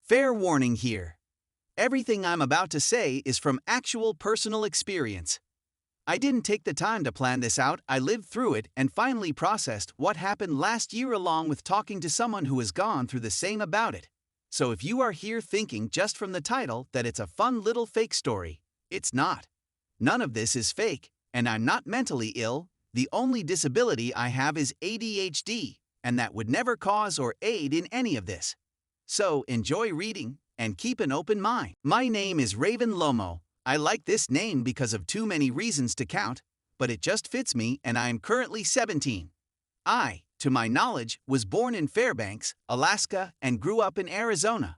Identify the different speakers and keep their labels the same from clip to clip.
Speaker 1: Fair warning here. Everything I'm about to say is from actual personal experience. I didn't take the time to plan this out, I lived through it and finally processed what happened last year along with talking to someone who has gone through the same about it. So if you are here thinking just from the title that it's a fun little fake story, it's not. None of this is fake, and I'm not mentally ill. The only disability I have is ADHD, and that would never cause or aid in any of this. So enjoy reading and keep an open mind. My name is Raven Lomo. I like this name because of too many reasons to count, but it just fits me and I am currently 17. I, to my knowledge, was born in Fairbanks, Alaska, and grew up in Arizona.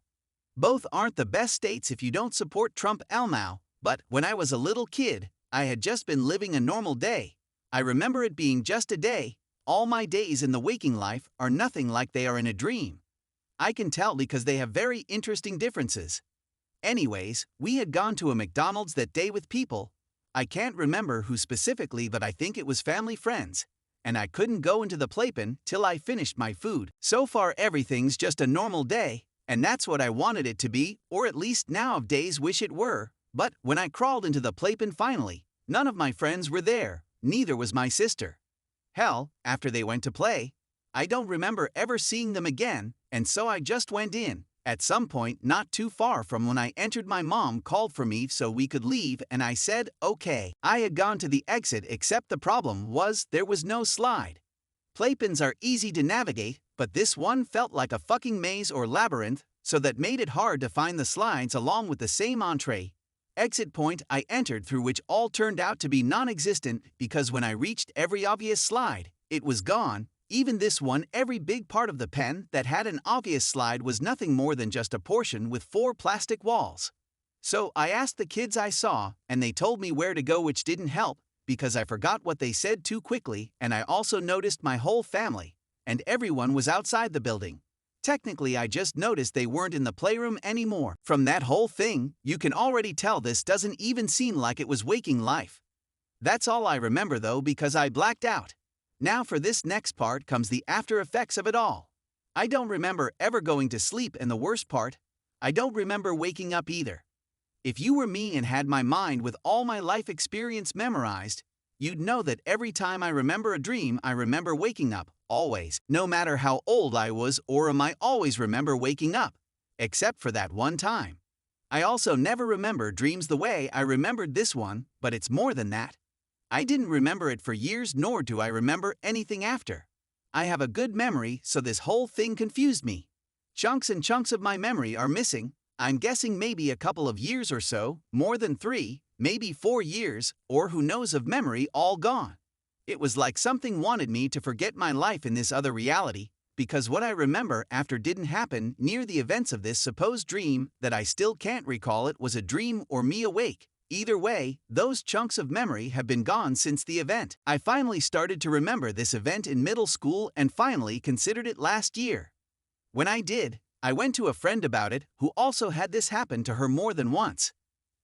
Speaker 1: Both aren't the best states if you don't support Trump Elmow, but when I was a little kid, I had just been living a normal day. I remember it being just a day. All my days in the waking life are nothing like they are in a dream. I can tell because they have very interesting differences. Anyways, we had gone to a McDonald's that day with people. I can't remember who specifically, but I think it was family friends. And I couldn't go into the playpen till I finished my food. So far everything's just a normal day, and that's what I wanted it to be, or at least nowadays wish it were. But when I crawled into the playpen finally, none of my friends were there, neither was my sister. Hell, after they went to play, I don't remember ever seeing them again, and so I just went in. At some point not too far from when I entered, my mom called for me so we could leave and I said, okay. I had gone to the exit, except the problem was there was no slide. Playpens are easy to navigate, but this one felt like a fucking maze or labyrinth, so that made it hard to find the slides along with the same entree. Exit point I entered through, which all turned out to be non-existent because when I reached every obvious slide, it was gone. Even this one, every big part of the pen that had an obvious slide was nothing more than just a portion with 4 plastic walls. So I asked the kids I saw, and they told me where to go, which didn't help, because I forgot what they said too quickly, and I also noticed my whole family, and everyone was outside the building. Technically, I just noticed they weren't in the playroom anymore. From that whole thing, you can already tell this doesn't even seem like it was waking life. That's all I remember though, because I blacked out. Now for this next part comes the after effects of it all. I don't remember ever going to sleep, and the worst part, I don't remember waking up either. If you were me and had my mind with all my life experience memorized, you'd know that every time I remember a dream, I remember waking up, always. No matter how old I was or I always remember waking up, except for that one time. I also never remember dreams the way I remembered this one, but it's more than that. I didn't remember it for years, nor do I remember anything after. I have a good memory, so this whole thing confused me. Chunks and chunks of my memory are missing. I'm guessing maybe a couple of years or so, more than 3, maybe 4 years, or who knows, of memory all gone. It was like something wanted me to forget my life in this other reality, because what I remember after didn't happen near the events of this supposed dream that I still can't recall it was a dream or me awake. Either way, those chunks of memory have been gone since the event. I finally started to remember this event in middle school and finally considered it last year. When I did, I went to a friend about it who also had this happen to her more than once.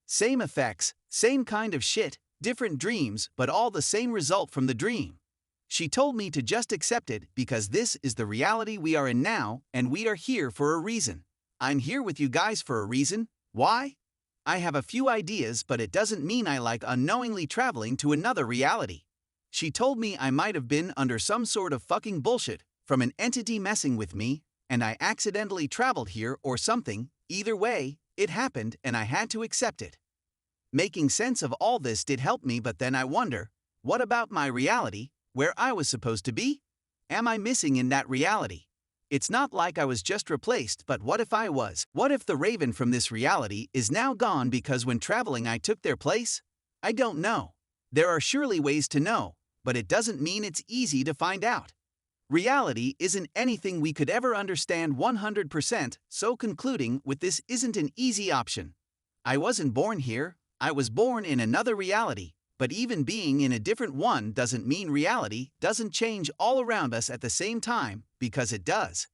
Speaker 1: Same effects, same kind of shit, different dreams, but all the same result from the dream. She told me to just accept it because this is the reality we are in now and we are here for a reason. I'm here with you guys for a reason. Why? I have a few ideas, but it doesn't mean I like unknowingly traveling to another reality. She told me I might have been under some sort of fucking bullshit from an entity messing with me, and I accidentally traveled here or something. Either way, it happened and I had to accept it. Making sense of all this did help me, but then I wonder, what about my reality, where I was supposed to be? Am I missing in that reality? It's not like I was just replaced, but what if I was? What if the Raven from this reality is now gone because when traveling I took their place? I don't know. There are surely ways to know, but it doesn't mean it's easy to find out. Reality isn't anything we could ever understand 100%, so concluding with this isn't an easy option. I wasn't born here, I was born in another reality, but even being in a different one doesn't mean reality doesn't change all around us at the same time, because it does.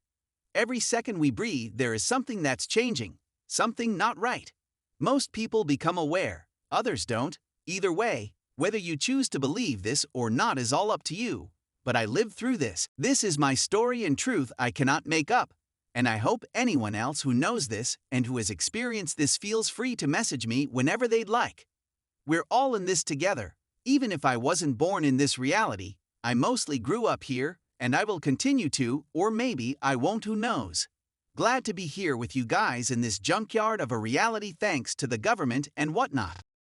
Speaker 1: Every second we breathe, there is something that's changing, something not right. Most people become aware, others don't. Either way, whether you choose to believe this or not is all up to you. But I lived through this. This is my story and truth I cannot make up. And I hope anyone else who knows this and who has experienced this feels free to message me whenever they'd like. We're all in this together. Even if I wasn't born in this reality, I mostly grew up here, and I will continue to, or maybe I won't, who knows. Glad to be here with you guys in this junkyard of a reality thanks to the government and whatnot.